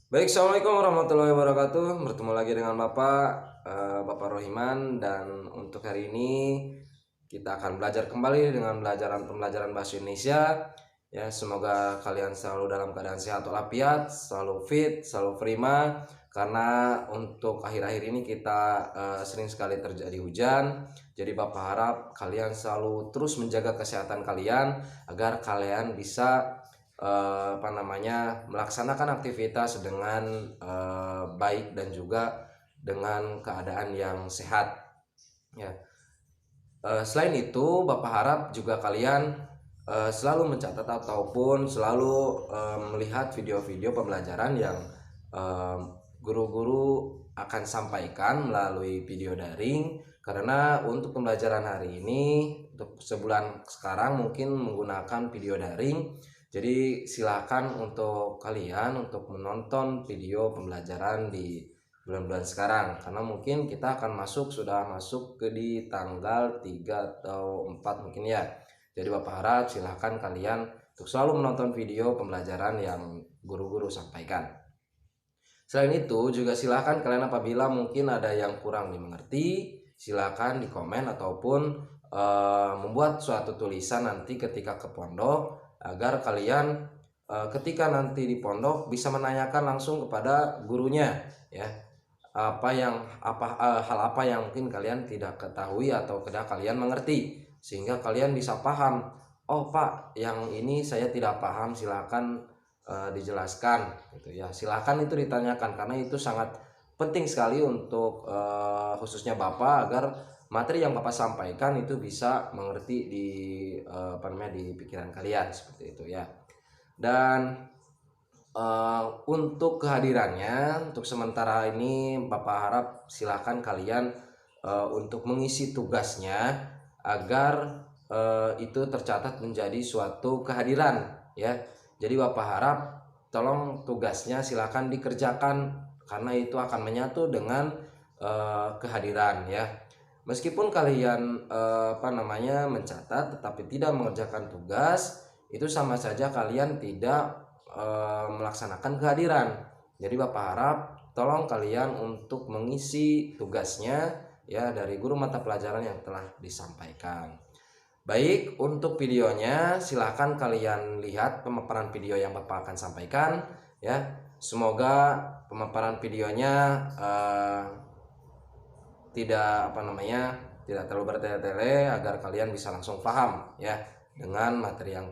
Baik, assalamualaikum warahmatullahi wabarakatuh. Bertemu lagi dengan Bapak Rohiman, dan untuk hari ini kita akan belajar kembali dengan pembelajaran bahasa Indonesia. Ya, semoga kalian selalu dalam keadaan sehat walafiat, selalu fit, selalu prima. Karena untuk akhir-akhir ini kita sering sekali terjadi hujan. Jadi Bapak harap kalian selalu terus menjaga kesehatan kalian agar kalian bisa melaksanakan aktivitas dengan baik dan juga dengan keadaan yang sehat, ya. Selain itu, Bapak harap juga kalian selalu mencatat ataupun selalu melihat video-video pembelajaran yang eh, guru-guru akan sampaikan melalui video daring, karena untuk pembelajaran hari ini untuk sebulan sekarang mungkin menggunakan video daring. Jadi silakan untuk kalian untuk menonton video pembelajaran di bulan-bulan sekarang, karena mungkin kita akan sudah masuk ke di tanggal 3 atau 4 mungkin, ya. Jadi Bapak harap silahkan kalian untuk selalu menonton video pembelajaran yang guru-guru sampaikan. Selain itu juga silahkan kalian apabila mungkin ada yang kurang dimengerti, silahkan di komen ataupun membuat suatu tulisan nanti ketika ke pondok, agar kalian ketika nanti di pondok bisa menanyakan langsung kepada gurunya, ya, hal apa yang mungkin kalian tidak ketahui atau tidak kalian mengerti, sehingga kalian bisa paham. Oh Pak, yang ini saya tidak paham, silakan dijelaskan, gitu ya. Silakan itu ditanyakan, karena itu sangat penting sekali untuk khususnya Bapak, agar materi yang Bapak sampaikan itu bisa mengerti di pikiran kalian, seperti itu, ya. Dan untuk kehadirannya, untuk sementara ini Bapak harap silakan kalian untuk mengisi tugasnya agar itu tercatat menjadi suatu kehadiran, ya. Jadi Bapak harap tolong tugasnya silakan dikerjakan, karena itu akan menyatu dengan kehadiran, ya. Meskipun kalian mencatat tetapi tidak mengerjakan tugas, itu sama saja kalian tidak melaksanakan kehadiran. Jadi Bapak harap tolong kalian untuk mengisi tugasnya, ya, dari guru mata pelajaran yang telah disampaikan. Baik, untuk videonya silahkan kalian lihat pemaparan video yang Bapak akan sampaikan, ya. Semoga pemaparan videonya tidak terlalu bertele-tele, agar kalian bisa langsung paham, ya, dengan materi yang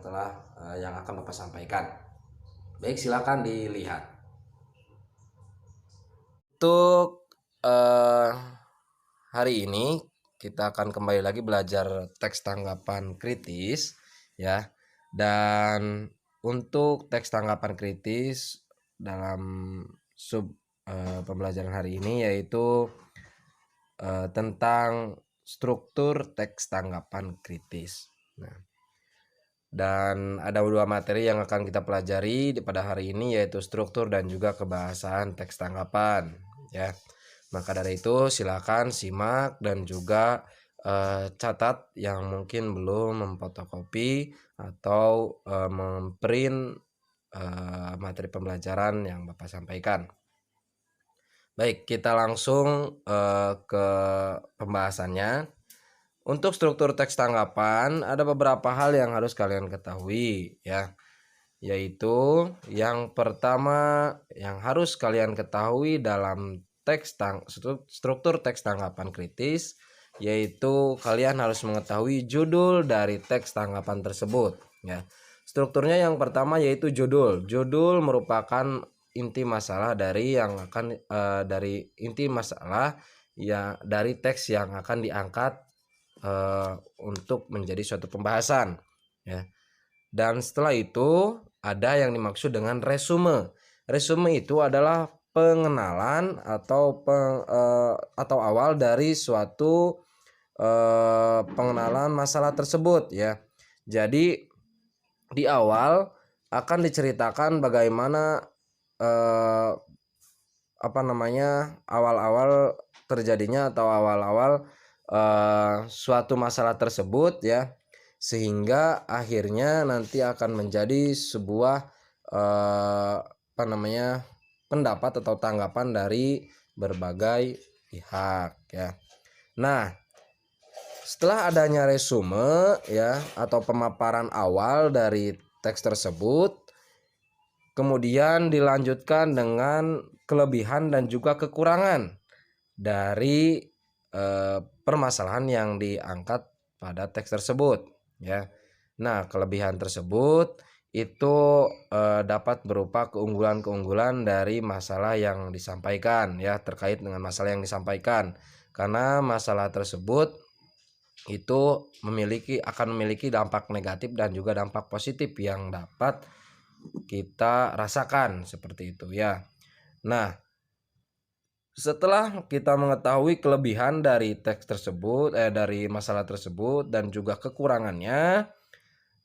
akan Bapak sampaikan. Baik, silakan dilihat. Untuk hari ini kita akan kembali lagi belajar teks tanggapan kritis, ya. Dan untuk teks tanggapan kritis dalam pembelajaran hari ini yaitu tentang struktur teks tanggapan kritis. Nah, dan ada dua materi yang akan kita pelajari pada hari ini, yaitu struktur dan juga kebahasaan teks tanggapan, ya. Maka dari itu silakan simak dan juga catat yang mungkin belum memfotokopi atau memprint materi pembelajaran yang Bapak sampaikan. Baik, kita langsung ke pembahasannya. Untuk struktur teks tanggapan ada beberapa hal yang harus kalian ketahui, ya. Yaitu yang pertama yang harus kalian ketahui dalam struktur teks tanggapan kritis, yaitu kalian harus mengetahui judul dari teks tanggapan tersebut, ya. Strukturnya yang pertama yaitu judul. Judul merupakan inti masalah dari inti masalah ya dari teks yang akan diangkat untuk menjadi suatu pembahasan, ya. Dan setelah itu ada yang dimaksud dengan resume. Resume itu adalah pengenalan atau awal dari suatu pengenalan masalah tersebut, ya. Jadi di awal akan diceritakan bagaimana awal-awal terjadinya atau awal-awal suatu masalah tersebut, ya, sehingga akhirnya nanti akan menjadi sebuah pendapat atau tanggapan dari berbagai pihak ya. Nah, setelah adanya resume ya atau pemaparan awal dari teks tersebut, kemudian dilanjutkan dengan kelebihan dan juga kekurangan dari permasalahan yang diangkat pada teks tersebut ya. Nah, kelebihan tersebut itu dapat berupa keunggulan-keunggulan dari masalah yang disampaikan ya, terkait dengan masalah yang disampaikan. Karena masalah tersebut itu akan memiliki dampak negatif dan juga dampak positif yang dapat kita rasakan seperti itu ya. Nah, setelah kita mengetahui kelebihan dari teks tersebut, dari masalah tersebut dan juga kekurangannya,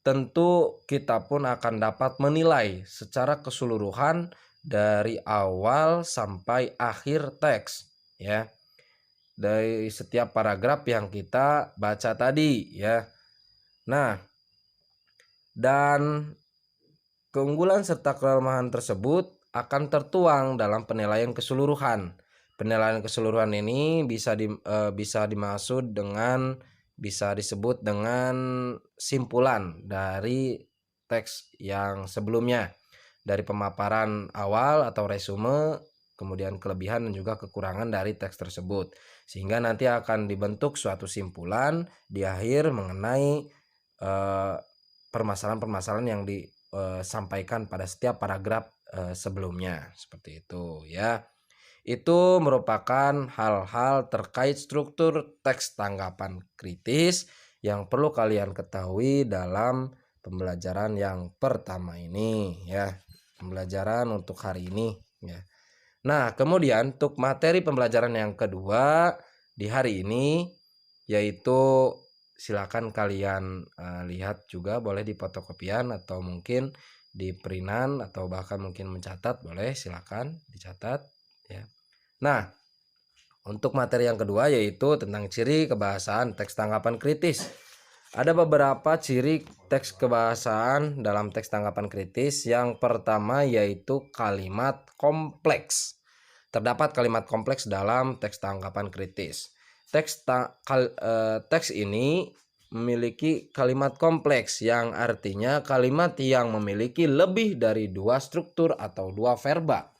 tentu kita pun akan dapat menilai secara keseluruhan dari awal sampai akhir teks ya, dari setiap paragraf yang kita baca tadi ya. Nah, dan keunggulan serta kelemahan tersebut akan tertuang dalam penilaian keseluruhan. Penilaian keseluruhan ini bisa disebut dengan simpulan dari teks yang sebelumnya, dari pemaparan awal atau resume, kemudian kelebihan dan juga kekurangan dari teks tersebut, sehingga nanti akan dibentuk suatu simpulan di akhir mengenai permasalahan-permasalahan yang disampaikan pada setiap paragraf sebelumnya, seperti itu ya. Itu merupakan hal-hal terkait struktur teks tanggapan kritis yang perlu kalian ketahui dalam pembelajaran yang pertama ini ya, pembelajaran untuk hari ini ya. Nah, kemudian untuk materi pembelajaran yang kedua di hari ini, yaitu silakan kalian lihat juga, boleh di fotokopian atau mungkin di printan atau bahkan mungkin mencatat, boleh silakan dicatat ya. Nah, untuk materi yang kedua yaitu tentang ciri kebahasaan teks tanggapan kritis. Ada beberapa ciri teks kebahasaan dalam teks tanggapan kritis. Yang pertama yaitu kalimat kompleks. Terdapat kalimat kompleks dalam teks tanggapan kritis. Teks ini memiliki kalimat kompleks yang artinya kalimat yang memiliki lebih dari dua struktur atau dua verba.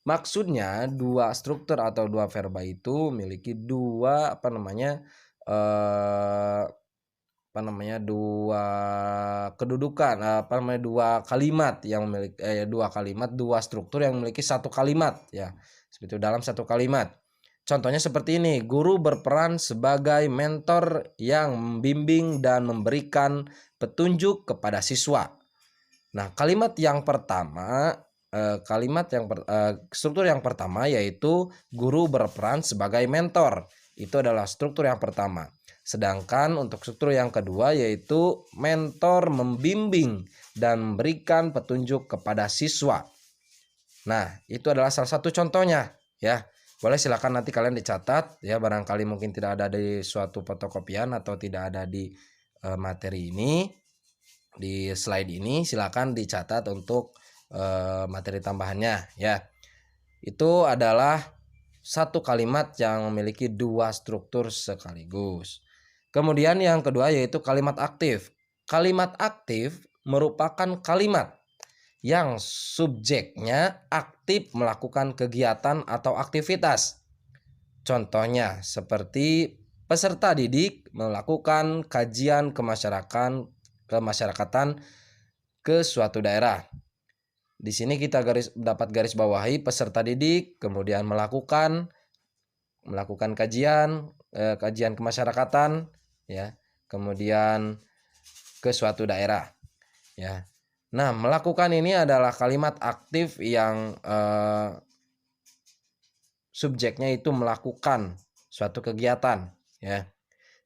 Maksudnya dua struktur atau dua verba itu memiliki dua dua kedudukan, dua kalimat yang memiliki dua struktur yang memiliki satu kalimat ya, seperti itu dalam satu kalimat. Contohnya seperti ini, guru berperan sebagai mentor yang membimbing dan memberikan petunjuk kepada siswa. Nah, kalimat yang pertama, struktur yang pertama yaitu guru berperan sebagai mentor. Itu adalah struktur yang pertama. Sedangkan untuk struktur yang kedua yaitu mentor membimbing dan memberikan petunjuk kepada siswa. Nah, itu adalah salah satu contohnya ya. Boleh silakan nanti kalian dicatat ya, barangkali mungkin tidak ada di suatu fotokopian atau tidak ada di materi ini, di slide ini, silakan dicatat untuk materi tambahannya ya. Itu adalah satu kalimat yang memiliki dua struktur sekaligus. Kemudian yang kedua yaitu kalimat aktif. Kalimat aktif merupakan kalimat yang subjeknya aktif melakukan kegiatan atau aktivitas. Contohnya seperti peserta didik melakukan kajian kemasyarakatan ke suatu daerah. Di sini kita dapat garis bawahi peserta didik kemudian melakukan kajian kemasyarakatan ya, kemudian ke suatu daerah ya. Nah, melakukan ini adalah kalimat aktif yang subjeknya itu melakukan suatu kegiatan ya,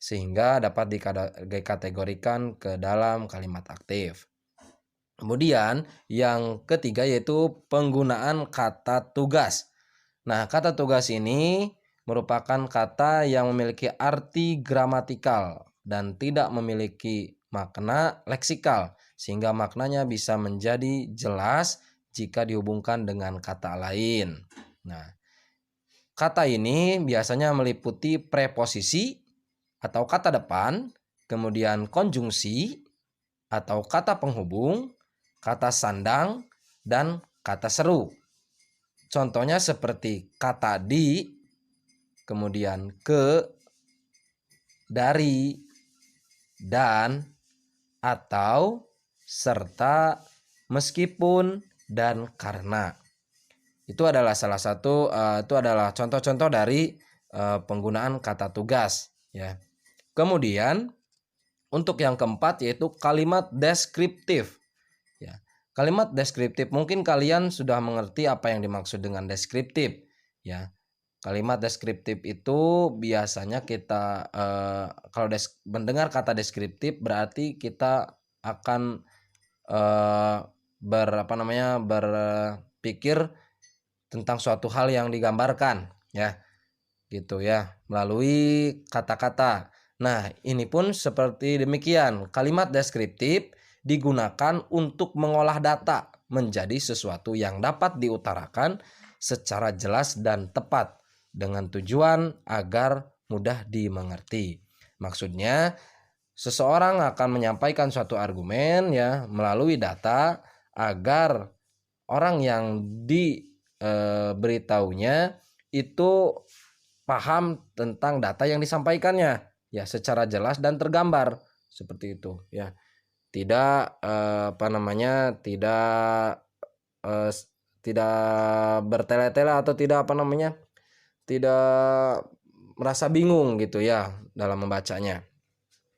sehingga dapat dikategorikan ke dalam kalimat aktif. Kemudian yang ketiga yaitu penggunaan kata tugas. Nah, kata tugas ini merupakan kata yang memiliki arti gramatikal dan tidak memiliki makna leksikal, sehingga maknanya bisa menjadi jelas jika dihubungkan dengan kata lain. Nah, kata ini biasanya meliputi preposisi atau kata depan, kemudian konjungsi atau kata penghubung, kata sandang, dan kata seru. Contohnya seperti kata di, kemudian ke, dari, dan, atau, serta, meskipun, dan karena. Itu adalah salah satu itu adalah contoh-contoh dari penggunaan kata tugas ya. Kemudian untuk yang keempat yaitu kalimat deskriptif ya. Kalimat deskriptif mungkin kalian sudah mengerti apa yang dimaksud dengan deskriptif ya. Kalimat deskriptif itu biasanya kita kalau mendengar kata deskriptif berarti kita akan berpikir tentang suatu hal yang digambarkan ya gitu ya melalui kata-kata. Nah, ini pun seperti demikian. Kalimat deskriptif digunakan untuk mengolah data menjadi sesuatu yang dapat diutarakan secara jelas dan tepat dengan tujuan agar mudah dimengerti. Maksudnya, seseorang akan menyampaikan suatu argumen ya melalui data agar orang yang diberitahunya itu paham tentang data yang disampaikannya ya secara jelas dan tergambar seperti itu ya. Tidak tidak bertele-tele atau tidak tidak merasa bingung gitu ya dalam membacanya.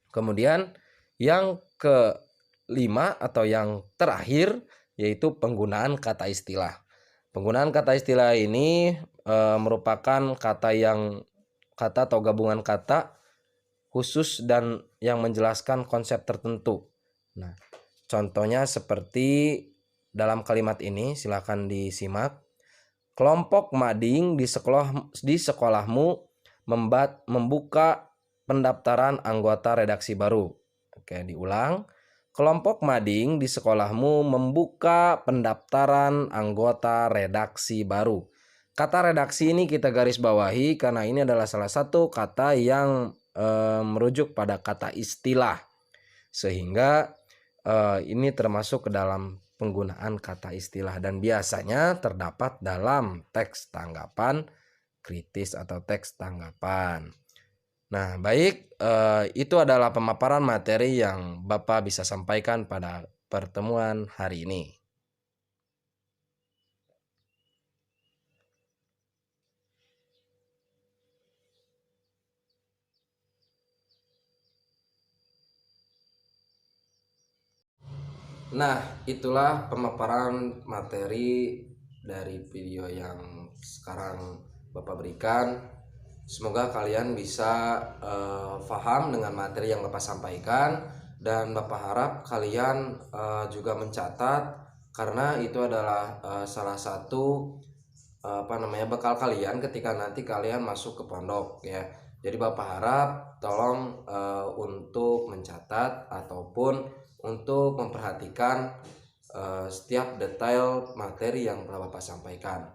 Kemudian yang kelima atau yang terakhir yaitu penggunaan kata istilah. Penggunaan kata istilah ini merupakan kata atau gabungan kata khusus dan yang menjelaskan konsep tertentu. Nah, contohnya seperti dalam kalimat ini, silakan disimak. Kelompok mading di sekolahmu membuka pendaftaran anggota redaksi baru. Oke, diulang. Kelompok mading di sekolahmu membuka pendaftaran anggota redaksi baru. Kata redaksi ini kita garis bawahi karena ini adalah salah satu kata yang merujuk pada kata istilah. Sehingga ini termasuk ke dalam penggunaan kata istilah dan biasanya terdapat dalam teks tanggapan kritis atau teks tanggapan. Nah, baik, itu adalah pemaparan materi yang Bapak bisa sampaikan pada pertemuan hari ini. Nah, itulah pemaparan materi dari video yang sekarang Bapak berikan. Semoga kalian bisa paham dengan materi yang Bapak sampaikan dan Bapak harap kalian juga mencatat karena itu adalah salah satu bekal kalian ketika nanti kalian masuk ke pondok ya. Jadi Bapak harap tolong untuk mencatat ataupun untuk memperhatikan setiap detail materi yang telah Bapak sampaikan.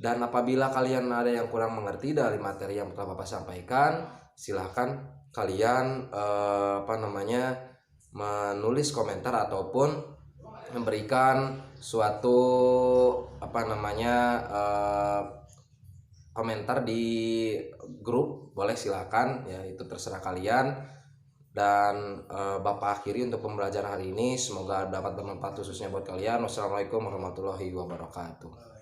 Dan apabila kalian ada yang kurang mengerti dari materi yang telah Bapak sampaikan, silahkan kalian menulis komentar ataupun memberikan suatu komentar di grup, boleh silakan ya, itu terserah kalian. Dan Bapak akhiri untuk pembelajaran hari ini, semoga dapat bermanfaat khususnya buat kalian. Wassalamualaikum warahmatullahi wabarakatuh.